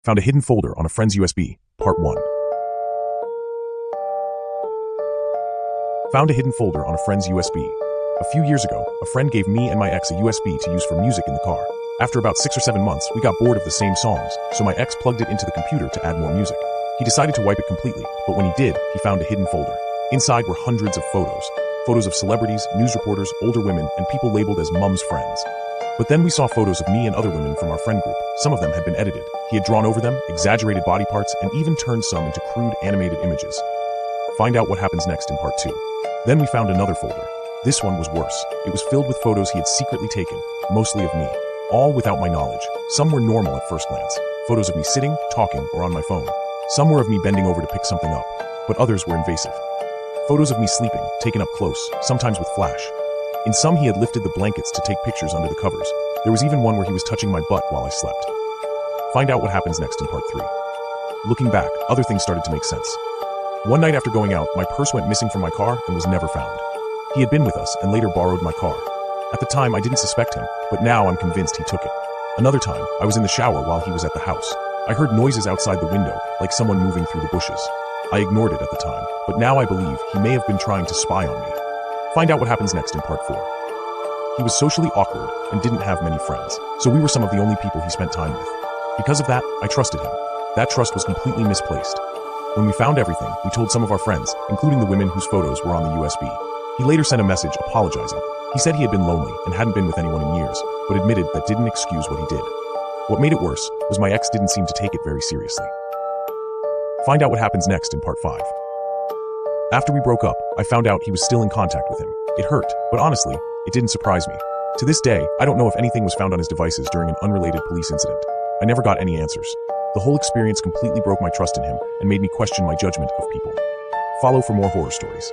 Found a hidden folder on a friend's USB, Part 1. Found a hidden folder on a friend's USB. A few years ago, a friend gave me and my ex a USB to use for music in the car. After about 6 or 7 months, we got bored of the same songs, so my ex plugged it into the computer to add more music. He decided to wipe it completely, but when he did, he found a hidden folder. Inside were hundreds of photos. Photos of celebrities, news reporters, older women, and people labeled as Mum's friends. But then we saw photos of me and other women from our friend group. Some of them had been edited. He had drawn over them, exaggerated body parts, and even turned some into crude animated images. Find out what happens next in Part 2. Then we found another folder. This one was worse. It was filled with photos he had secretly taken, mostly of me. All without my knowledge. Some were normal at first glance. Photos of me sitting, talking, or on my phone. Some were of me bending over to pick something up, but others were invasive. Photos of me sleeping, taken up close, sometimes with flash. In some, he had lifted the blankets to take pictures under the covers. There was even one where he was touching my butt while I slept. Find out what happens next in Part 3. Looking back, other things started to make sense. One night after going out, my purse went missing from my car and was never found. He had been with us and later borrowed my car. At the time, I didn't suspect him, but now I'm convinced he took it. Another time, I was in the shower while he was at the house. I heard noises outside the window, like someone moving through the bushes. I ignored it at the time, but now I believe he may have been trying to spy on me. Find out what happens next in Part 4. He was socially awkward and didn't have many friends, so we were some of the only people he spent time with. Because of that, I trusted him. That trust was completely misplaced. When we found everything, we told some of our friends, including the women whose photos were on the USB. He later sent a message apologizing. He said he had been lonely and hadn't been with anyone in years, but admitted that didn't excuse what he did. What made it worse was my ex didn't seem to take it very seriously. Find out what happens next in Part 5. After we broke up, I found out he was still in contact with him. It hurt, but honestly, it didn't surprise me. To this day, I don't know if anything was found on his devices during an unrelated police incident. I never got any answers. The whole experience completely broke my trust in him and made me question my judgment of people. Follow for more horror stories.